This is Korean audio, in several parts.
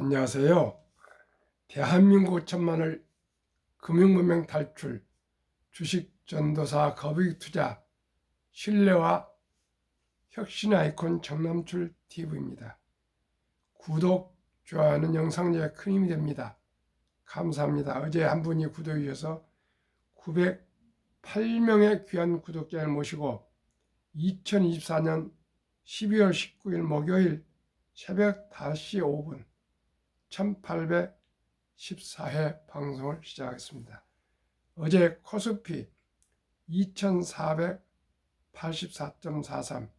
안녕하세요. 대한민국 천만을 금융문명 탈출, 주식 전도사 거북이 투자, 신뢰와 혁신 아이콘 정남출 TV입니다. 구독, 좋아요는 영상에 큰 힘이 됩니다. 감사합니다. 어제 한 분이 구독해 주셔서 908명의 귀한 구독자를 모시고 2024년 12월 19일 목요일 새벽 5시 5분 1814회 방송을 시작하겠습니다. 어제 코스피 2484.43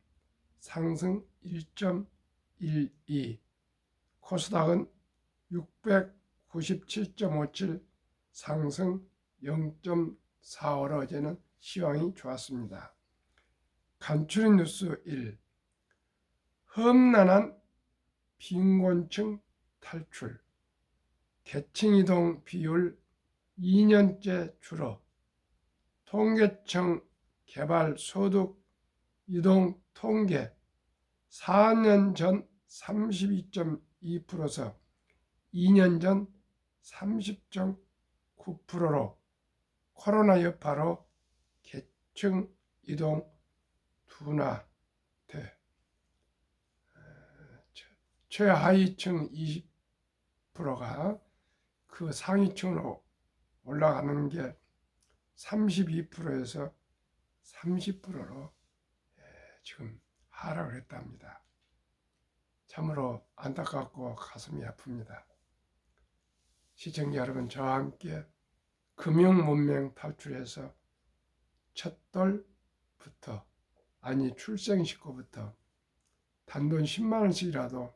상승 1.12, 코스닥은 697.57 상승 0.45로 어제는 시황이 좋았습니다. 간추린 뉴스 1. 험난한 빈곤층 탈출, 계층이동 비율 2년째 줄어, 통계청 개발 소득 이동 통계 4년 전 32.2%서 2년 전 30.9%로 코로나 여파로 계층 이동 둔화돼 최하위층 20%가 그 상위층으로 올라가는 게 32%에서 30%로 지금 하락을 했답니다. 참으로 안타깝고 가슴이 아픕니다. 시청자 여러분, 저와 함께 금융문명 탈출해서 첫돌부터, 아니 출생식구부터 단돈 10만 원씩이라도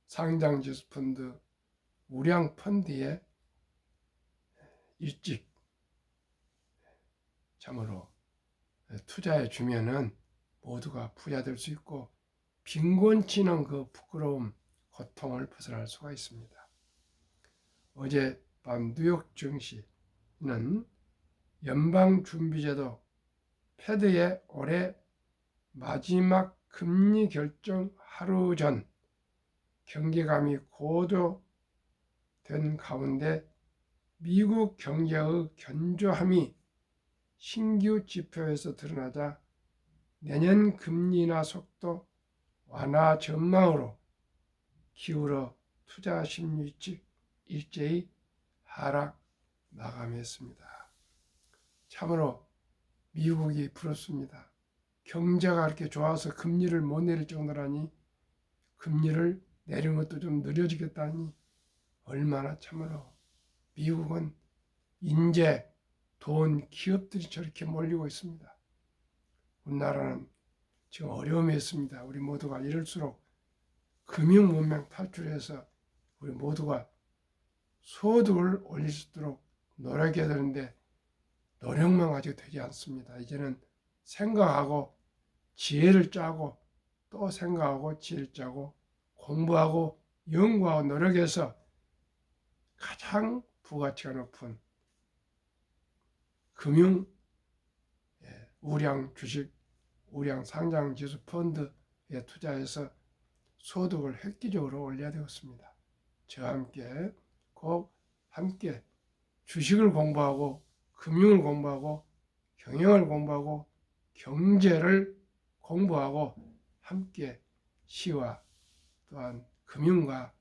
상장지수 펀드, 우량 펀드에 일찍 참으로 투자해 주면은 모두가 부자 될 수 있고 빈곤치는 그 부끄러움, 고통을 벗어날 수가 있습니다. 어젯밤 뉴욕 증시는 연방준비제도 패드의 올해 마지막 금리 결정 하루 전 경계감이 고조된 가운데 미국 경제의 견조함이 신규 지표에서 드러나자 내년 금리 인하 속도 완화 전망으로 기울어 투자 심리 일제히 하락 마감했습니다. 참으로 미국이 부럽습니다. 경제가 그렇게 좋아서 금리를 못 내릴 정도라니, 금리를 내리는 것도 좀 느려지겠다니, 얼마나 참으로 미국은 인재, 돈, 기업들이 저렇게 몰리고 있습니다. 우리나라는 지금 어려움이 있습니다. 우리 모두가 이럴수록 금융문명 탈출해서 우리 모두가 소득을 올릴 수 있도록 노력해야 되는데 노력만 가지고 되지 않습니다. 이제는 생각하고 지혜를 짜고 또 생각하고 지혜를 짜고 공부하고 연구하고 노력해서 가장 부가치가 높은 금융, 우량 주식, 우량 상장지수 펀드에 투자해서 소득을 획기적으로 올려야 되겠습니다. 저와 함께 꼭 함께 주식을 공부하고 금융을 공부하고 경영을 공부하고 경제를 공부하고 함께 시와 또한 금융과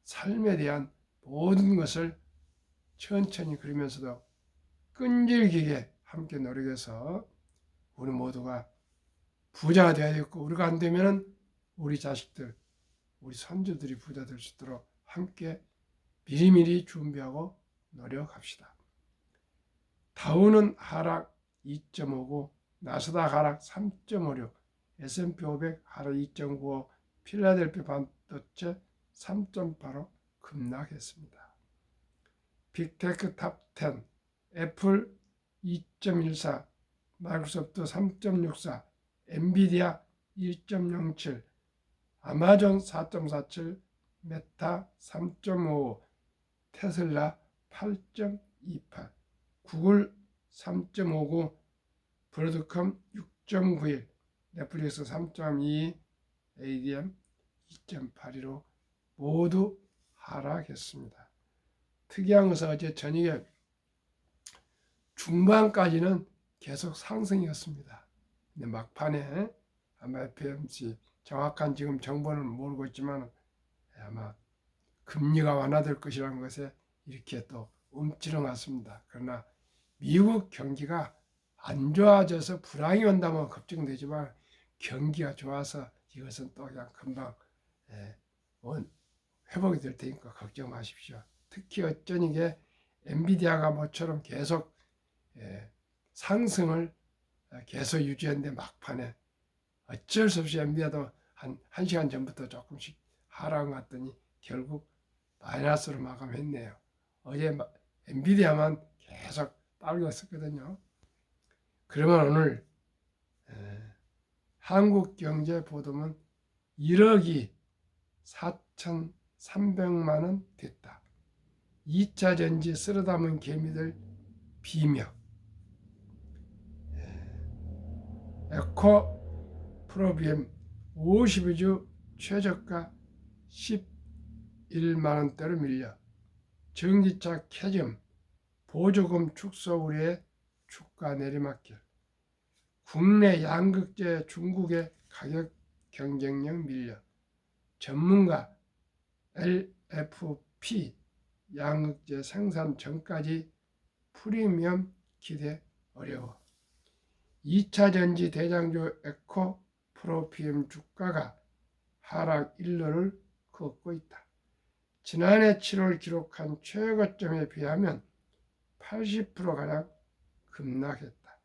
삶에 대한 모든 것을 천천히 그리면서도 끈질기게 함께 노력해서 우리 모두가 부자가 되어야 되겠고, 우리가 안 되면 우리 자식들, 우리 손주들이 부자 될 수 있도록 함께 미리미리 준비하고 노력합시다. 다우는 하락 2.59, 나스닥 하락 3.56, S&P 500 하락 2.95, 필라델피아 반도체 3.85 급락했습니다. 빅테크 탑 10, 애플 2.14, 마이크로소프트 3.64, 엔비디아 1.07, 아마존 4.47, 메타 3.55, 테슬라 8.28, 구글 3.59, 브로드컴 6.91, 넷플릭스 3.22, ADM 2.82로 모두 하락했습니다. 특이한 것은 어제 저녁에 중반까지는 계속 상승이었습니다. 근데 막판에 아마 FOMC 정확한 지금 정보는 모르고 있지만 아마 금리가 완화될 것이라는 것에 이렇게 또 움츠러 왔습니다. 그러나 미국 경기가 안 좋아져서 불황이 온다면 걱정되지만 경기가 좋아서 이것은 또 그냥 금방 회복이 될 테니까 걱정 마십시오. 특히 어쩌니게 엔비디아가 모처럼 계속 상승을 계속 유지했는데 막판에 어쩔 수 없이 엔비디아도 한 1시간 전부터 조금씩 하락한 것 같더니 결국 마이너스로 마감했네요. 어제 엔비디아만 계속 따르고 있었거든요. 그러면 오늘 한국경제보도는 1억이 4,300만 원 됐다. 2차 전지 쓸어 담은 개미들 비명. 에코 프로비엠 52주 최저가 11만 원대로 밀려 전기차 캐즘 보조금 축소 우려에 주가 내리막길. 국내 양극재 중국의 가격 경쟁력 밀려 전문가 LFP 양극재 생산 전까지 프리미엄 기대 어려워. 2차 전지 대장주 에코 프로비엠 주가가 하락 일로를 걷고 있다. 지난해 7월 기록한 최고점에 비하면 80%가량 급락했다.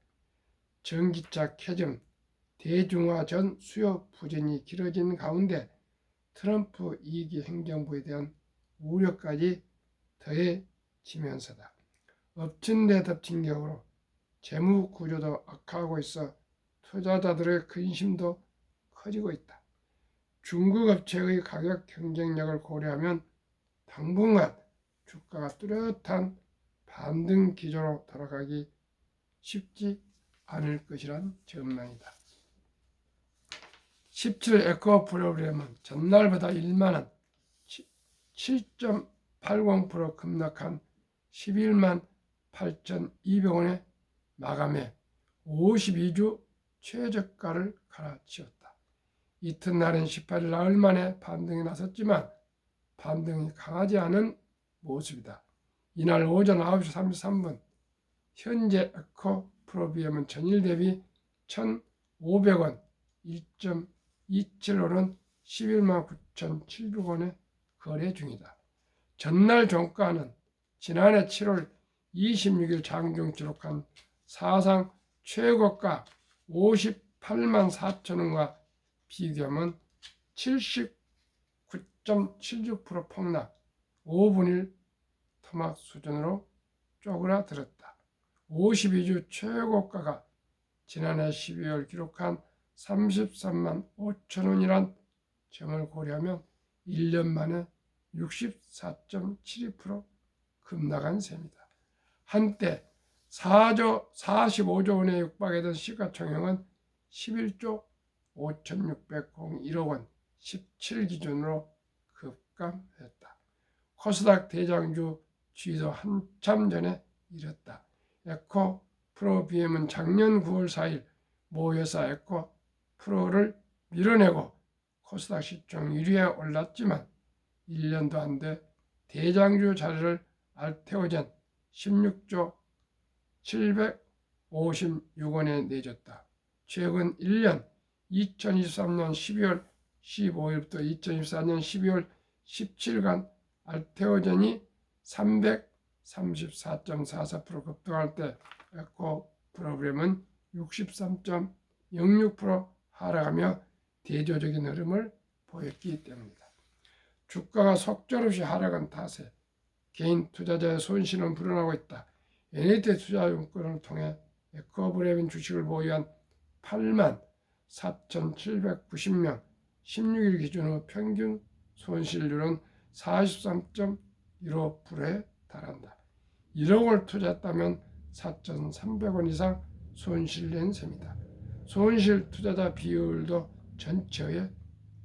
전기차 캐즘 대중화 전 수요 부진이 길어진 가운데 트럼프 2기 행정부에 대한 우려까지 더해지면서다. 엎친 데 덮친 격으로 재무 구조도 악화하고 있어 투자자들의 근심도 커지고 있다. 중국 업체의 가격 경쟁력을 고려하면 당분간 주가가 뚜렷한 반등 기조로 돌아가기 쉽지 않을 것이란 전망이다. 17 에코 프로그램은 전날보다 1만원 7.80% 급락한 11만 8,200원에 마감해 52주 최저가를 갈아치웠다. 이튿날은 18일 나흘 만에 반등이 나섰지만 반등이 강하지 않은 모습이다. 이날 오전 9시 33분 현재 에코 프로비엠은 전일 대비 1,500원 1.27오른 11만 9,700원에 거래 중이다. 전날 종가는 지난해 7월 26일 장중 기록한 사상 최고가 58만 4천원과 비교하면 79.76% 폭락, 5분의 1 토막 수준으로 쪼그라들었다. 52주 최고가가 지난해 12월 기록한 33만 5천원이란 점을 고려하면 1년 만에 64.72% 급락한 셈이다. 한때 45조 원에 육박하던 시가총액은 11조 5,601억 원 17 기준으로 급감했다. 코스닥 대장주 지위도 한참 전에 잃었다. 에코 프로비엠은 작년 9월 4일 모 회사 에코 프로를 밀어내고 코스닥 시총 1위에 올랐지만 1년도 안 돼 대장주 자리를 알테오젠 16조 756원에 내줬다. 최근 1년 2023년 12월 15일부터 2024년 12월 17일간 알테오젠이 334.44% 급등할 때 에코 프로그램은 63.06% 하락하며 대조적인 흐름을 보였기 때문이다. 주가가 속절없이 하락한 탓에 개인 투자자의 손실은 불어나고 있다. NHT 투자증권을 통해 에코프로비엠 주식을 보유한 8만 4,790명 16일 기준으로 평균 손실률은 43.15%에 달한다. 1억을 투자했다면 4,300원 이상 손실낸 셈이다. 손실 투자자 비율도 전체의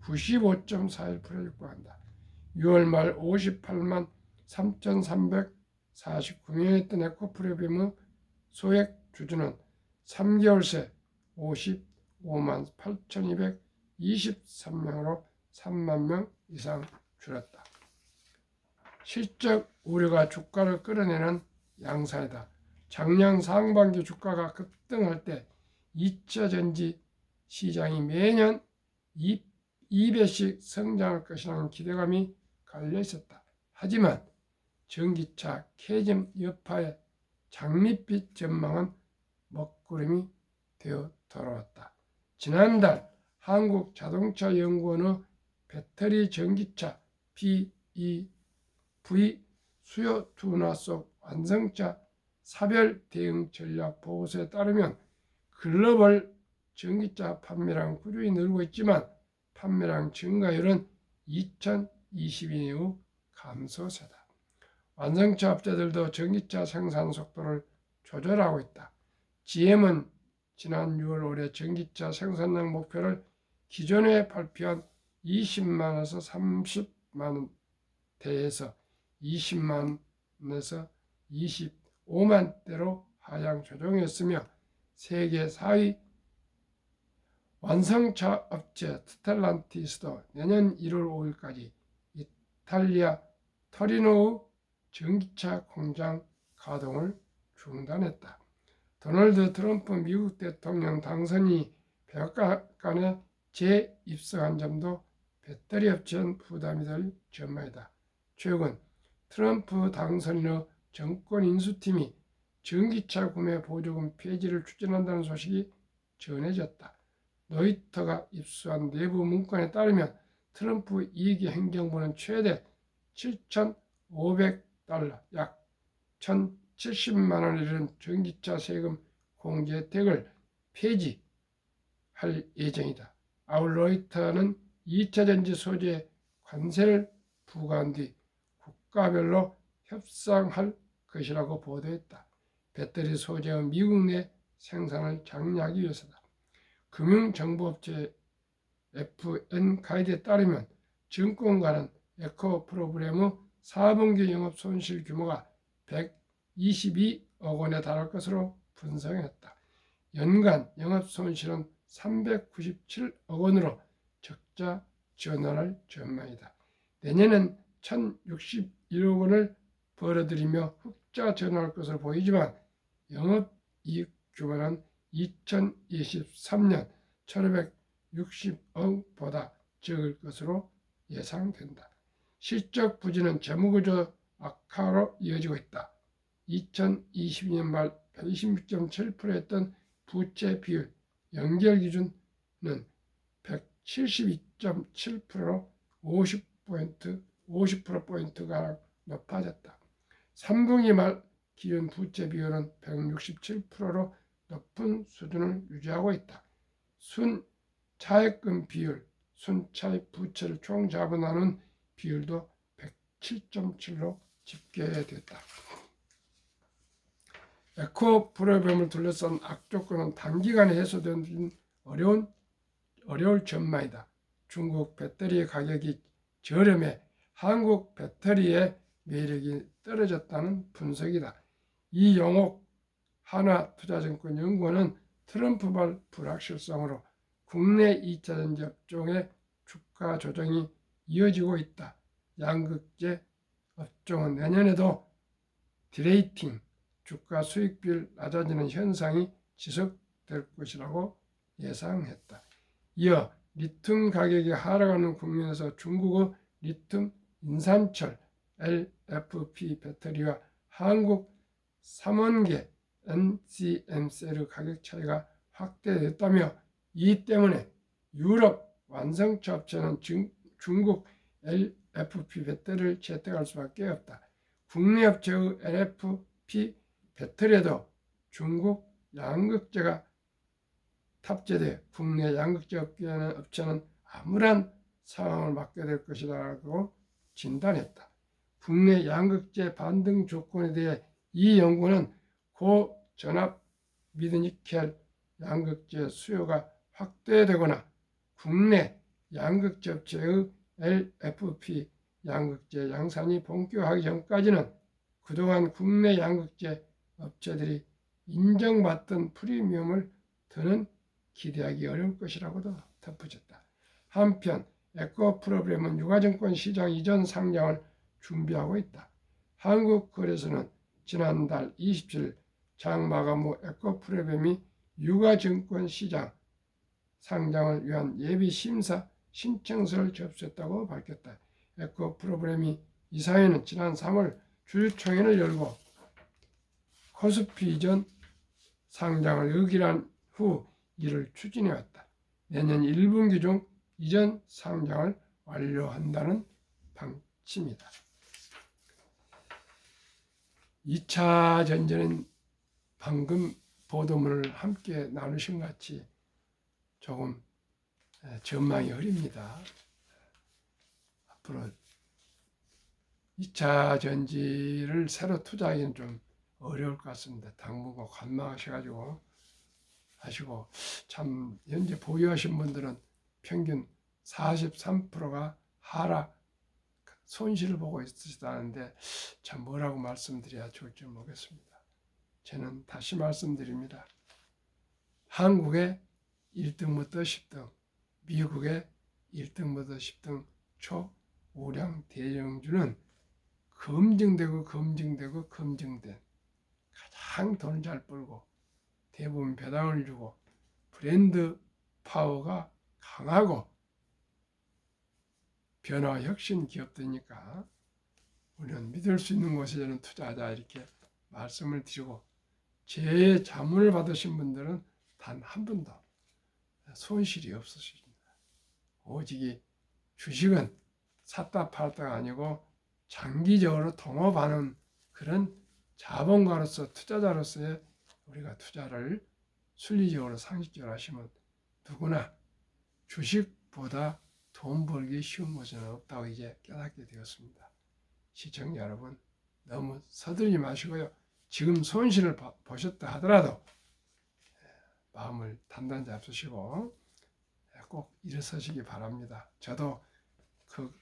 95.41% 육박한다. 6월 말 58만 3,349명이었던 에코프로비엠의 소액 주주는 3개월 새 55만 8,223명으로 3만 명 이상 줄었다. 실적 우려가 주가를 끌어내는 양상이다. 작년 상반기 주가가 급등할 때 2차 전지 시장이 매년 2배씩 성장할 것이라는 기대감이 깔려 있었다. 하지만 전기차 캐즘 여파의 장밋빛 전망은 먹구름이 되어 돌아왔다. 지난달 한국자동차연구원의 배터리 전기차 BEV 수요 둔화 속 완성차 사별 대응 전략 보고서에 따르면 글로벌 전기차 판매량 꾸준히 늘고 있지만 판매량 증가율은 2022년 이후 감소세다. 완성차 업체들도 전기차 생산 속도를 조절하고 있다. GM은 지난 6월 올해 전기차 생산량 목표를 기존에 발표한 20만에서 30만 대에서 20만에서 25만 대로 하향 조정했으며 세계 4위 완성차 업체 스텔란티스도 내년 1월 5일까지 이탈리아 토리노의 전기차 공장 가동을 중단했다. 도널드 트럼프 미국 대통령 당선인이 백악관에 재입성한 점도 배터리 업체는 부담이 될 전망이다. 최근 트럼프 당선인의 정권 인수팀이 전기차 구매 보조금 폐지를 추진한다는 소식이 전해졌다. 로이터가 입수한 내부 문건에 따르면 트럼프 2기 행정부는 최대 7,500달러 약 1,070만 원에 이르는 전기차 세금 공제 혜택을 폐지할 예정이다. 아울러 로이터는 2차 전지 소재에 관세를 부과한 뒤 국가별로 협상할 것이라고 보도했다. 배터리 소재의 미국 내 생산을 장려하기 위해서다. 금융정보업체 FN 가이드에 따르면 증권가는 에코 프로그램의 4분기 영업 손실 규모가 122억 원에 달할 것으로 분석했다. 연간 영업 손실은 397억 원으로 적자 전환할 전망이다. 내년은 1,061억 원을 벌어들이며 흑자 전환할 것으로 보이지만 영업이익 규모는 2023년 1,560억보다 적을 것으로 예상된다. 실적 부진은 재무구조 악화로 이어지고 있다. 2022년 말 126.7%였던 부채 비율 연결 기준은 172.7%로 50%포인트가 높아졌다. 3분기 말 기준 부채 비율은 167%로 높은 수준을 유지하고 있다. 순차입금 비율, 순차입 부채를 총 자본하는 비율도 107.7로 집계됐다. 에코 프로그램을 둘러싼 악조건은 단기간에 해소되는 어려울 전망이다. 중국 배터리 가격이 저렴해 한국 배터리의 매력이 떨어졌다는 분석이다. 이영옥 한화투자증권 연구원은 트럼프발 불확실성으로 국내 2차 전지 업종의 주가 조정이 이어지고 있다. 양극재 업종은 내년에도 디레이팅, 주가 수익비율 낮아지는 현상이 지속될 것이라고 예상했다. 이어 리튬 가격이 하락하는 국면에서 중국의 리튬 인산철 LFP 배터리와 한국 삼원계 NCM셀의 가격 차이가 확대됐다며 이 때문에 유럽 완성차 업체는 중국 LFP 배터리를 채택할 수밖에 없다. 국내 업체의 LFP 배터리에도 중국 양극재가 탑재돼 국내 양극재 업체는 암울한 상황을 맞게 될 것이라고 진단했다. 국내 양극재 반등 조건에 대해 이 연구는 고전압 미드니켈 양극재 수요가 확대되거나 국내 양극재 업체의 LFP 양극재 양산이 본격화하기 전까지는 그동안 국내 양극재 업체들이 인정받던 프리미엄을 더는 기대하기 어려울 것이라고도 덧붙였다. 한편 에코프로그램은 유가증권 시장 이전 상장을 준비하고 있다. 한국거래소는 지난달 27일 장 마감 후 에코프로그램이 유가증권 시장 상장을 위한 예비 심사 신청서를 접수했다고 밝혔다. 에코프로그램이 이사회는 지난 3월 주주총회를 열고 코스피 이전 상장을 의결한 후 이를 추진해왔다. 내년 1분기 중 이전 상장을 완료한다는 방침이다. 2차 전지는 방금 보도문을 함께 나누신 것 같이 조금 전망이 흐립니다. 앞으로 2차 전지를 새로 투자하기는 좀 어려울 것 같습니다. 당분간 관망하셔가지고 하시고, 참 현재 보유하신 분들은 평균 43%가 하락 손실을 보고 있으시다는데 참 뭐라고 말씀드려야 좋을지 모르겠습니다. 저는 다시 말씀드립니다. 한국의 1등부터 10등, 미국의 1등부터 10등 초우량 대형주는 검증된 가장 돈을 잘 벌고 대부분 배당을 주고 브랜드 파워가 강하고 변화 혁신 기업들이니까 우리는 믿을 수 있는 곳에 저는 투자하자 이렇게 말씀을 드리고, 제 자문을 받으신 분들은 단 한 번도 손실이 없으십니다. 오직 주식은 샀다 팔다가 아니고 장기적으로 동업하는 그런 자본가로서 투자자로서의 우리가 투자를 순리적으로 상식적으로 하시면 누구나 주식보다 돈 벌기 쉬운 것은 없다고 이제 깨닫게 되었습니다. 시청자 여러분, 너무 서두르지 마시고요. 지금 손실을 보셨다 하더라도 마음을 단단히 잡수시고 꼭 일어서시기 바랍니다. 저도 그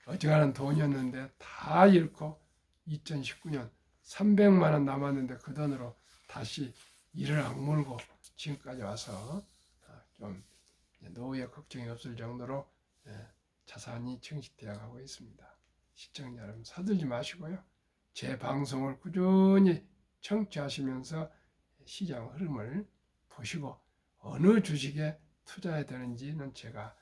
어지간한 돈이었는데 다 잃고 2019년 300만 원 남았는데 그 돈으로 다시 일을 악물고 지금까지 와서 좀 노후에 걱정이 없을 정도로 자산이 증식되어 가고 있습니다. 시청자 여러분, 서둘지 마시고요. 제 방송을 꾸준히 청취하시면서 시장 흐름을 보시고 어느 주식에 투자해야 되는지는 제가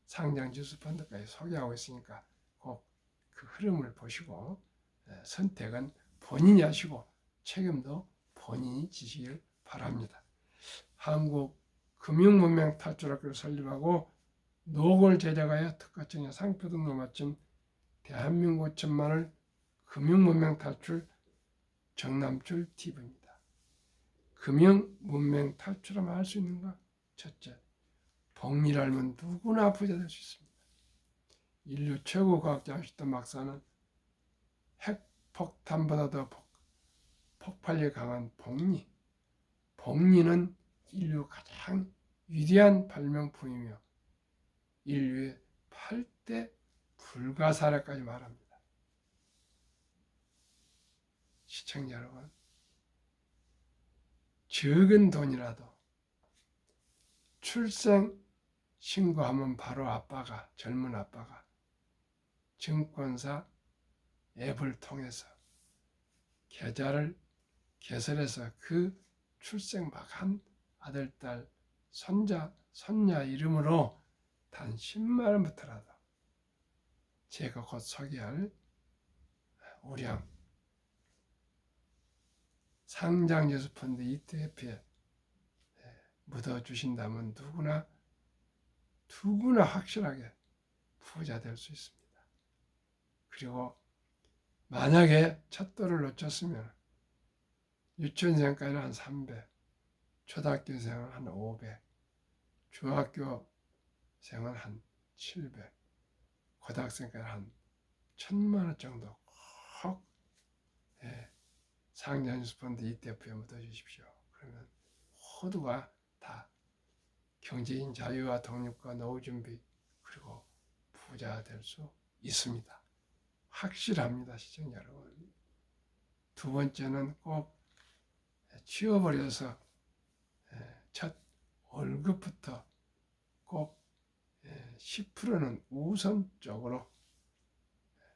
상장지수 펀드까지 소개하고 있으니까 꼭 그 흐름을 보시고 선택은 본인이 하시고 책임도 본인이 지시길 바랍니다. 한국 금융문명 탈출학교를 설립하고 노골 제작하여 특허청에 상표 등록 마친 대한민국 천만을 금융문명 탈출 정남출 TV입니다. 금융문명 탈출하면 할 수 있는가? 첫째, 복리를 알면 누구나 부자 될 수 있습니다. 인류 최고 과학자이셨던 박사는 핵폭탄보다 더 폭발력이 강한 복리는 인류 가장 위대한 발명품이며 인류의 8대 불가사례까지 말합니다. 시청자 여러분, 적은 돈이라도 출생 신고하면 바로 젊은 아빠가 증권사 앱을 통해서 계좌를 개설해서 그 출생 막 한 아들, 딸, 손자 이름으로 단 10만 원부터라도 제가 곧 소개할 우량 상장지수 펀드 ETF에 묻어주신다면 누구나 확실하게 부자 될 수 있습니다. 그리고 만약에 첫 돌을 놓쳤으면 유치원생까지는 한 300, 초등학교생은 한 500, 중학교생은 한 700, 고등학생까지 한 1000만 원 정도 꼭 상장지수 펀드 ETF에 묻어주십시오. 그러면 모두가 다 경제인 자유와 독립과 노후 준비, 그리고 부자 될 수 있습니다. 확실합니다, 시청자 여러분. 두 번째는 꼭 취업을 해서 첫 월급부터 꼭 10%는 우선적으로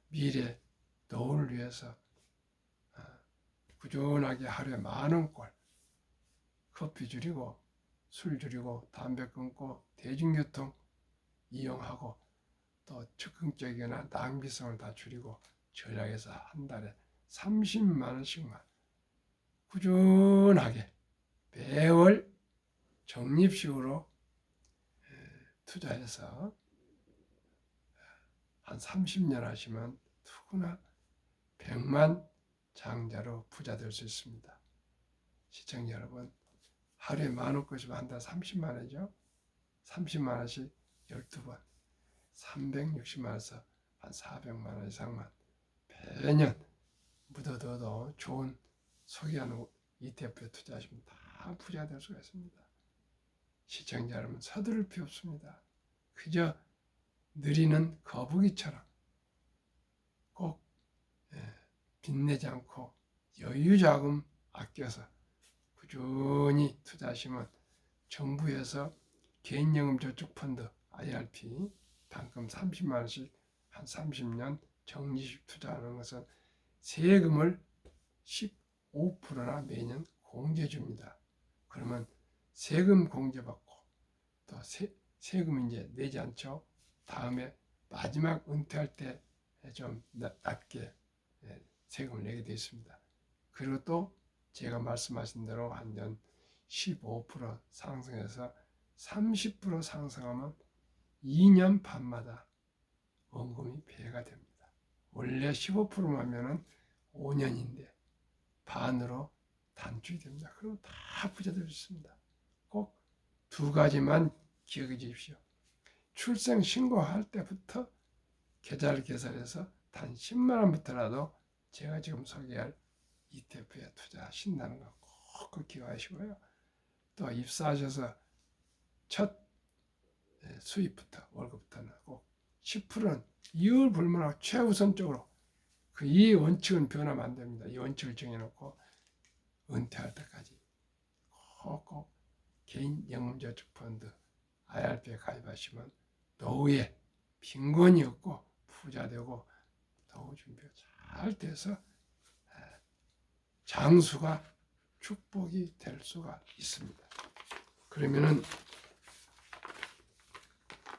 미래 노후를 위해서 꾸준하게 하루에 10,000꼴 커피 줄이고 술 줄이고 담배 끊고 대중교통 이용하고 또 즉흥적이거나 낭비성을 다 줄이고 전략해서 한 달에 30만 원씩만 꾸준하게 매월 적립식으로 투자해서 한 30년 하시면 누구나 100만 장자로 부자 될 수 있습니다. 시청자 여러분, 하루에 10,000원씩만 한 달 30만 원이죠. 30만 원씩 12번 360만 원에서 한 400만 원 이상만 매년 묻어둬도 좋은 소개하는 ETF에 투자하시면 다 부자 될 수가 있습니다. 시청자 여러분, 서두를 필요 없습니다. 그저 느리는 거북이처럼 꼭 빚내지 않고 여유자금 아껴서 꾸준히 투자하시면 정부에서 개인연금저축펀드 IRP 단금 30만 원씩 한 30년 적립식 투자하는 것은 세금을 15%나 매년 공제해 줍니다. 그러면 세금 공제받고 또 세금 이제 내지 않죠. 다음에 마지막 은퇴할 때 좀 낮게 세금을 내게 되어 있습니다. 그리고 또 제가 말씀하신 대로 한 년 15% 상승해서 30% 상승하면 2년 반마다 원금이 배가 됩니다. 원래 15%만 하면은 5년인데 반으로 단축이 됩니다. 그럼 다 부자 될 수 있습니다. 꼭 두 가지만 기억해 주십시오. 출생 신고할 때부터 계좌를 개설해서 단 10만 원부터라도 제가 지금 소개할 ETF에 투자하신다는 거 꼭 기억하시고요. 또 입사하셔서 첫 수입부터 월급부터는 꼭 10%는 이율 불문하고 최우선적으로 이 원칙은 변하면 안 됩니다. 이 원칙을 정해놓고 은퇴할 때까지 꼭 개인연금저축펀드 IRP에 가입하시면 노후에 빈곤이 없고 부자되고 노후 준비가 잘 돼서 장수가 축복이 될 수가 있습니다. 그러면은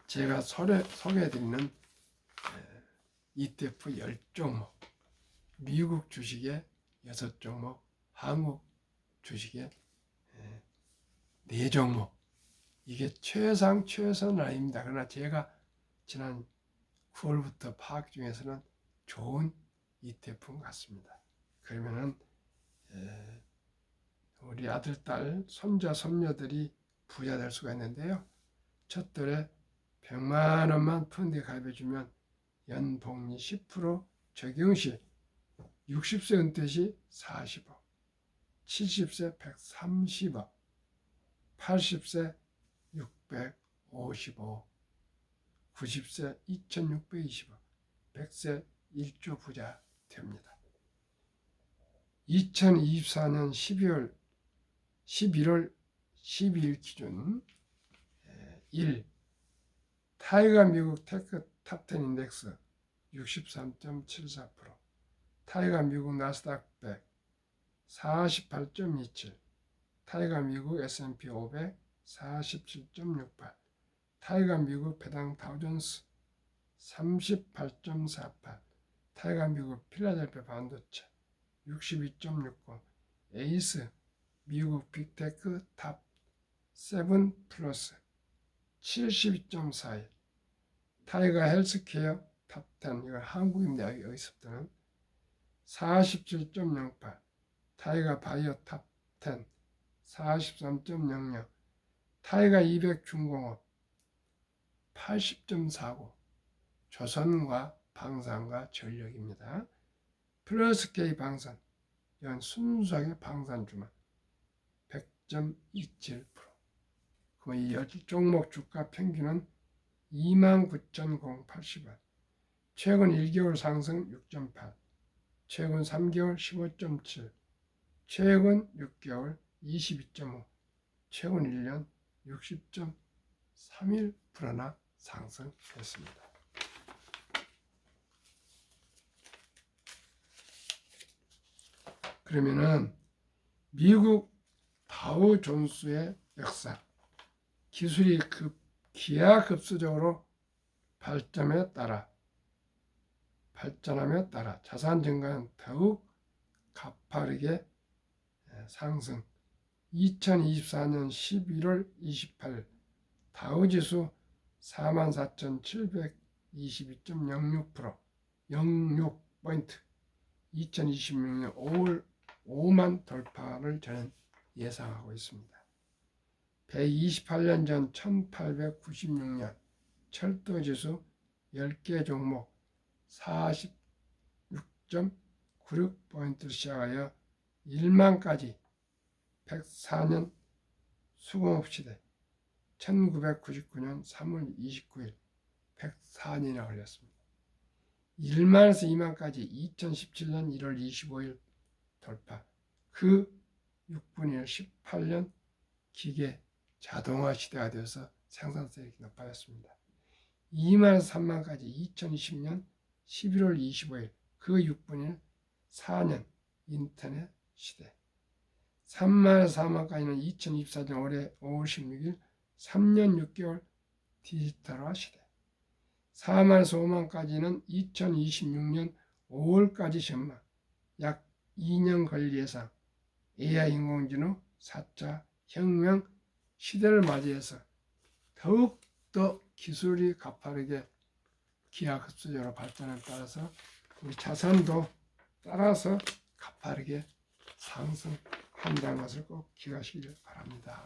제가 소개해드리는 ETF 10종목, 미국 주식의 6종목, 한국 주식의 4종목, 이게 최선은 아닙니다. 그러나 제가 지난 9월부터 파악 중에서는 좋은 ETF 같습니다. 그러면은 우리 아들, 딸, 손자, 손녀들이 부자 될 수가 있는데요. 첫돌에 100만 원만 펀드에 가입해주면 연복리 10% 적용 시 60세 은퇴 시 40억, 70세 130억, 80세 655, 90세 2620억, 100세 1조 부자 됩니다. 2024년 11월 12일 기준 1. 타이거 미국 테크 탑10 인덱스 63.74%, 타이거 미국 나스닥 100 48.27%, 타이거 미국 S&P 500 47.68%, 타이거 미국 배당 다우존스 38.48%, 타이거 미국 필라델피아 반도체 62.60%, 에이스 미국 빅테크 탑 7 플러스 72.41%, 타이거 헬스케어 탑 10, 이건 한국입니다. 여기서부터는 47.08%, 타이거 바이오 탑 10 43.00%, 타이거 200 중공업 80.49%, 조선과 방산과 전력입니다. 플러스 K 방산, 이건 순수하게 방산주만 100.27%. 그럼 이 10종목 주가 평균은 29,080원. 최근 1개월 상승 6.8, 최근 3개월 15.7, 최근 6개월 22.5, 최근 1년 60.31%나 상승했습니다. 그러면은 미국 다우존스의 역사, 기술이 기하급수적으로 발전함에 따라 자산 증가는 더욱 가파르게 상승. 2024년 11월 28일 다우지수 44,722.06%, 06포인트, 2026년 5월 5만 돌파를 저는 예상하고 있습니다. 128년 전 1896년 철도지수 10개 종목 46.96포인트를 시작하여 1만까지 104년 수공업시대 1999년 3월 29일 104년이나 걸렸습니다. 1만에서 2만까지 2017년 1월 25일 돌파. 그 6분의 1 18년 기계 자동화 시대가 되어서 생산성이 높아졌습니다. 2만에서 3만까지 2020년 11월 25일 그 6분의 1 4년 인터넷 시대. 3만에서 4만까지는 2024년 올해 5월 16일 3년 6개월 디지털화 시대. 4만에서 5만까지는 2026년 5월까지 전망, 약 2년 걸릴 예상. AI 인공지능 4차 혁명 시대를 맞이해서 더욱더 기술이 가파르게 기하급수적으로 발전에 따라서 우리 자산도 따라서 가파르게 상승한다는 것을 꼭 기억하시길 바랍니다.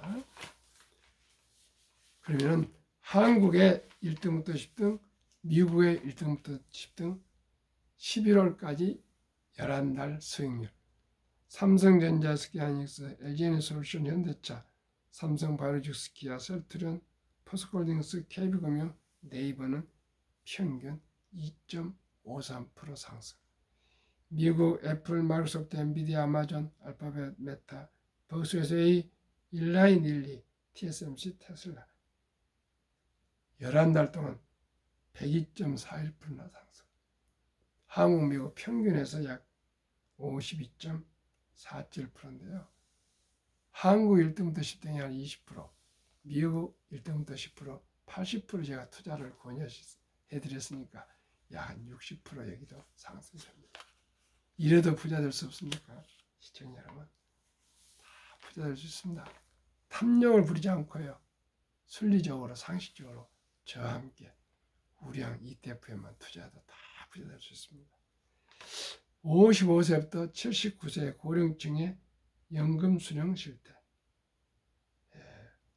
그러면 한국의 1등부터 10등, 미국의 1등부터 10등 11월까지 11달 수익률. 삼성전자, 스키하이닉스, LG에너지솔루션, 현대차, 삼성바이오로직스, 기아, 셀트리온, 포스코홀딩스, KB금융, 네이버는 평균 2.53% 상승. 미국 애플, 마이크로소프트, 엔비디아, 아마존, 알파벳, 메타, 버스에서 A, 일라인, 릴리, TSMC, 테슬라 11달 동안 102.41%나 상승. 한국, 미국 평균에서 약 52.47%인데요. 한국 1등부터 10등이 한 20%, 미국 1등부터 10%, 80% 제가 투자를 권유해드렸으니까 약 한 60% 여기도 상승됩니다. 이래도 부자 될 수 없습니까? 시청자 여러분, 다 부자 될 수 있습니다. 탐욕을 부리지 않고요. 순리적으로, 상식적으로 저와 함께 우량 ETF에만 투자해도 다 부자 될 수 있습니다. 55세부터 79세 고령층의 연금 수령 실태.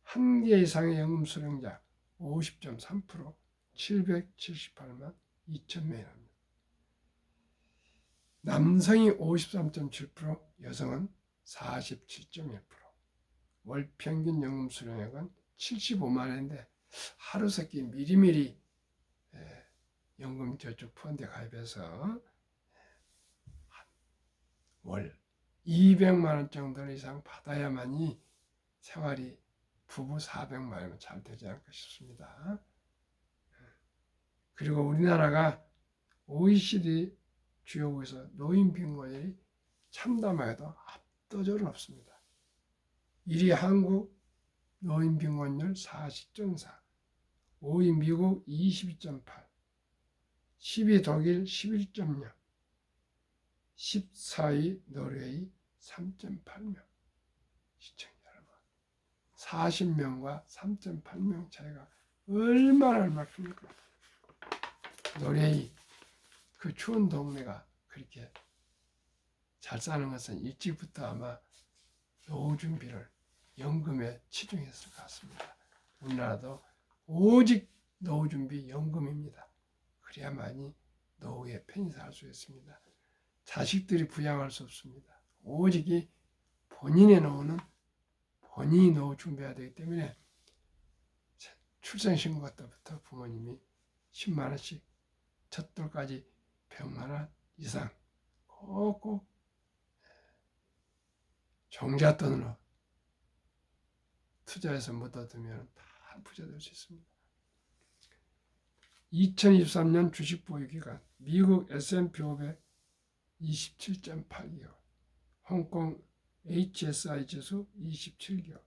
1개 이상의 연금 수령자 50.3%, 778만 2천명이랍니다. 남성이 53.7%, 여성은 47.1%. 월 평균 연금 수령액은 75만 원인데 하루 세끼 미리미리 연금 저축 펀드에 가입해서 월 200만 원 정도 이상 받아야만이 생활이 부부 400만 원이면 잘 되지 않을까 싶습니다. 그리고 우리나라가 OECD 주요국에서 노인 빈곤율이 참담하게도 압도적으로 높습니다. 1위 한국 노인 빈곤율 40.4, 5위 미국 22.8, 10위 독일 11.0, 14위 노르웨이 3.8명. 시청자 여러분, 40명과 3.8명 차이가 얼마나 큽니까? 노르웨이 그 추운 동네가 그렇게 잘 사는 것은 일찍부터 아마 노후 준비를 연금에 치중했을 것 같습니다. 우리나라도 오직 노후 준비 연금입니다. 그래야만이 노후에 편히 살 수 있습니다. 자식들이 부양할 수 없습니다. 오직 본인의 노후는 본인이 노후 준비해야 되기 때문에 출생신고 때부터 부모님이 10만 원씩 첫 돌까지 100만 원 이상 꼭꼭 종잣돈으로 투자해서 묻어두면 다 부자 될 수 있습니다. 2023년 주식 보유 기간 미국 S&P 500 27.8개월, 홍콩 HSI 지수 27개월,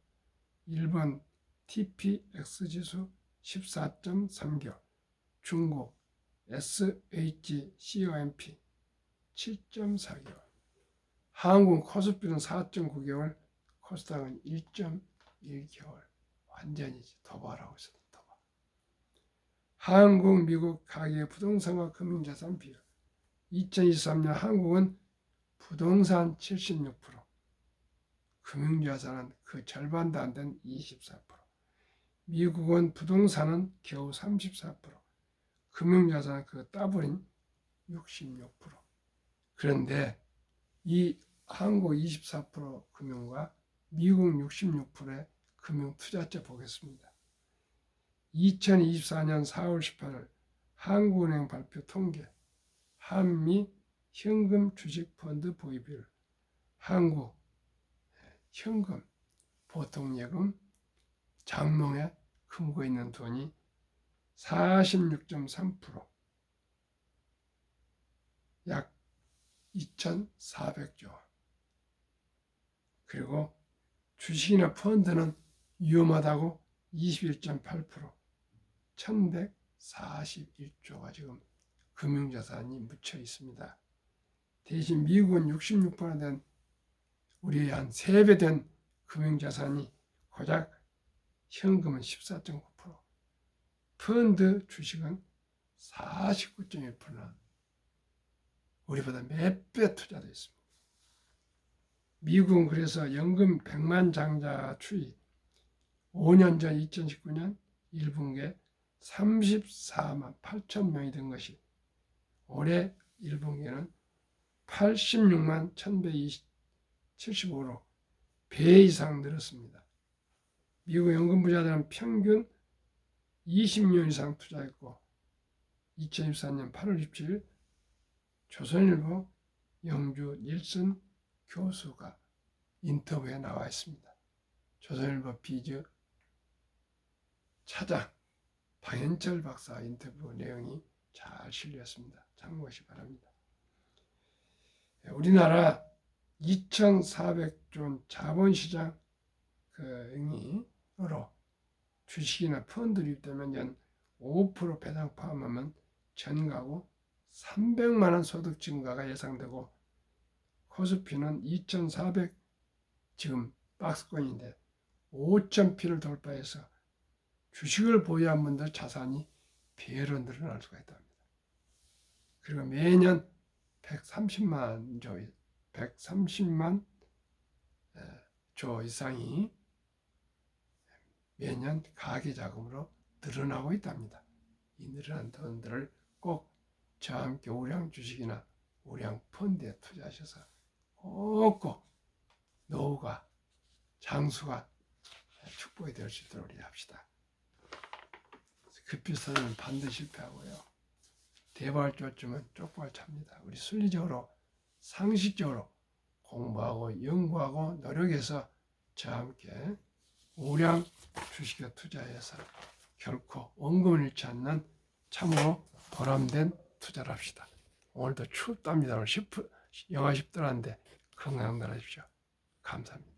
일본 TPX 지수 14.3개월, 중국 SHCOMP 7.4개월, 한국 코스피는 4.9개월, 코스닥은 1.1개월. 완전히 도발하고 있습니다. 도발. 한국, 미국 가계 부동산과 금융자산 비율 2023년 한국은 부동산 76%, 금융자산은 그 절반도 안 된 24%, 미국은 부동산은 겨우 34%, 금융자산은 그 따블인 66%. 그런데 이 한국 24% 금융과 미국 66%의 금융투자처 보겠습니다. 2024년 4월 18일 한국은행 발표 통계 한미 현금 주식 펀드 보유 비율, 한국 현금 보통 예금 장롱에 금고 있는 돈이 46.3%, 약 2,400조 원. 그리고 주식이나 펀드는 위험하다고 21.8%, 1,141조가 지금 금융자산이 묻혀 있습니다. 대신 미국은 66% 된 우리의 한 3배 된 금융자산이 고작 현금은 14.9%, 펀드 주식은 49.1%나 우리보다 몇 배 투자되어 있습니다. 미국은 그래서 연금 100만 장자 추이 5년 전 2019년 1분기에 34만 8천 명이 된 것이 올해 1분기에는 86만 1,175로 배 이상 늘었습니다. 미국 연금 부자들은 평균 20년 이상 투자했고 2024년 8월 27일 조선일보 영주 닐슨 교수가 인터뷰에 나와 있습니다. 조선일보 비즈 차장 방현철 박사 인터뷰 내용이 잘 실렸습니다. 참고하시 바랍니다. 우리나라 2,400조 자본시장 으로 주식이나 펀드를 입되면 연 5% 배당 포함하면 전 가구 300만 원 소득 증가가 예상되고 코스피는 2,400 지금 박스권인데 5,000피를 돌파해서 주식을 보유한 분들 자산이 배로 늘어날 수가 있답니다. 그리고 매년 130만 조 이상이 매년 가계자금으로 늘어나고 있답니다. 이 늘어난 돈들을 꼭 저와 함께 우량 주식이나 우량 펀드에 투자하셔서 꼭꼭 노후가 장수가 축복이 될 수 있도록 우리 합시다. 급비서는 반드시 실패하고요. 대발조쯤은 쪽발 찹니다. 우리 순리적으로 상식적으로 공부하고 연구하고 노력해서 저와 함께 우량 주식에 투자해서 결코 원금을 잃지 않는 참으로 보람된 투자를 합시다. 오늘도 춥답니다. 오늘 영하 10도라는데 건강들 하십시오. 감사합니다.